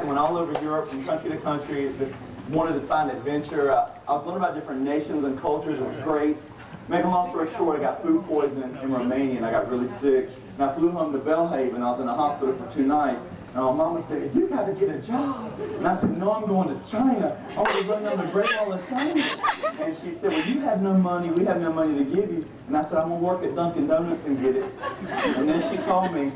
Went all over Europe from country to country, just wanted to find adventure. I was learning about different nations and cultures. It was great. Make a long story short, I got food poisoning in Romania and I got really sick. And I flew home to Belhaven. I was in the hospital for 2 nights. And my mama said, "You got to get a job." And I said, "No, I'm going to China. I want to run down the Great Wall of China." And she said, "Well, you have no money. We have no money to give you." And I said, "I'm going to work at Dunkin' Donuts and get it." And then she told me,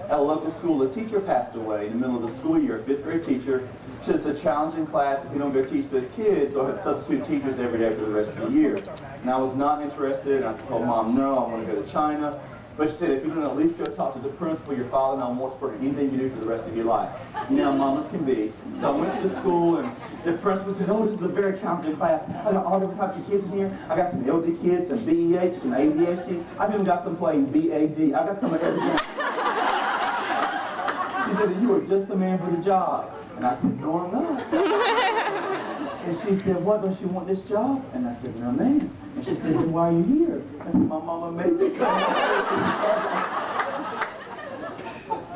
at a local school, a teacher passed away in the middle of the school year, a 5th grade teacher. She said, "It's a challenging class. If you don't go teach those kids, they'll have substitute teachers every day for the rest of the year." And I was not interested. And I told Mom, "No, I want to go to China." But she said, "If you don't at least go talk to the principal, your father, and I won't support anything you do for the rest of your life." You know, mamas can be. So I went to the school, and the principal said, "Oh, this is a very challenging class. I got all different types of kids in here. I got some LD kids, some BEH, some ADHD. I've even got some playing BAD. I got some of everything." She said, "You are just the man for the job." And I said, "No, I'm not." And she said, "What, don't you want this job?" And I said, "No, ma'am." And she said, "Then why are you here?" I said, "My mama made me come."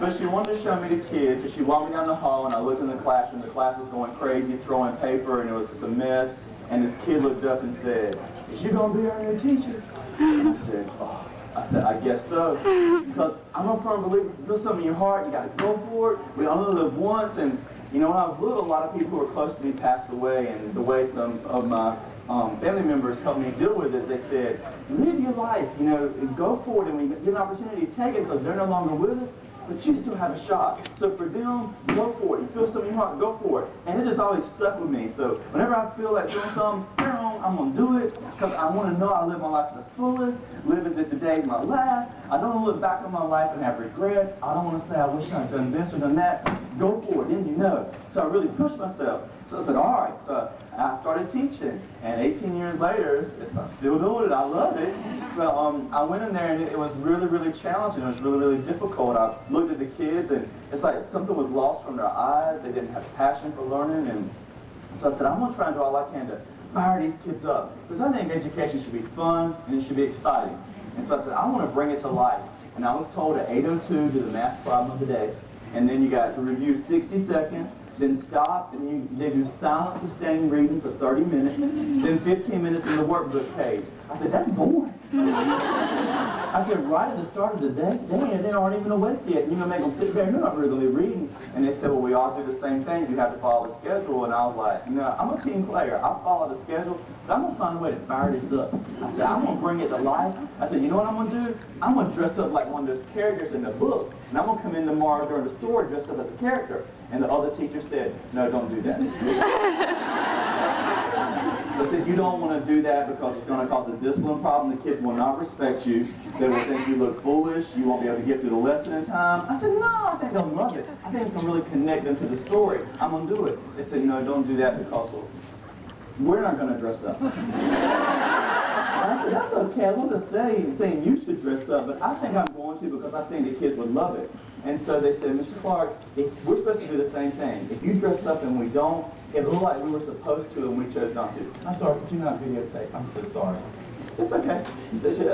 But she wanted to show me the kids, so she walked me down the hall, and I looked in the classroom. The class was going crazy, throwing paper, and it was just a mess. And this kid looked up and said, "Is you going to be our new teacher?" And I said, "Oh." I said, "I guess so." Because I'm a firm believer, if you feel something in your heart, you got to go for it. We only live once. And you know, when I was little, a lot of people who were close to me passed away, and the way some of my family members helped me deal with it is they said, "Live your life, you know, go for it, and when you get an opportunity, take it, because they're no longer with us, but you still have a shot." So for them, go for it. You feel something in your heart, go for it. And it just always stuck with me. So whenever I feel like doing something, I'm going to do it, because I want to know I live my life to the fullest, live as if today is my last. I don't want to look back on my life and have regrets. I don't want to say, "I wish I'd done this or done that." Go for it, then you know. So I really pushed myself. So I said, all right. So I started teaching, and 18 years later, I'm still doing it. I love it. So I went in there, and it was really, really challenging. It was really, really difficult. I looked at the kids, and it's like something was lost from their eyes. They didn't have passion for learning, and so I said, I'm going to try and do all I can to fire these kids up, because I think education should be fun, and it should be exciting. And so I said, I want to bring it to life. And I was told at 8:02 do the math problem of the day, and then you got to review 60 seconds, then stop, and they do silent, sustained reading for 30 minutes, then 15 minutes in the workbook page. I said, that's boring. I said, right at the start of the day, they aren't even awake yet. You're going to make them sit there, you're not really going to be reading. And they said, well, we all do the same thing. You have to follow the schedule. And I was like, no, I'm a team player. I'll follow the schedule, but I'm going to find a way to fire this up. I said, I'm going to bring it to life. I said, you know what I'm going to do? I'm going to dress up like one of those characters in the book. And I'm going to come in tomorrow during the story dressed up as a character. And the other teacher said, no, don't do that. I said, you don't want to do that because it's going to cause a discipline problem. The kids will not respect you. They will think you look foolish. You won't be able to get through the lesson in time. I said, no, I think they'll love it. I think it's going to really connect them to the story. I'm going to do it. They said, no, don't do that because we're not going to dress up. I said, that's okay. I wasn't saying you should dress up, but I think I'm going to because I think the kids would love it. And so they said, Mr. Clark, we're supposed to do the same thing. If you dress up and we don't, it looked like we were supposed to and we chose not to. I'm sorry, could you not videotape? I'm so sorry. It's okay. He says, yeah.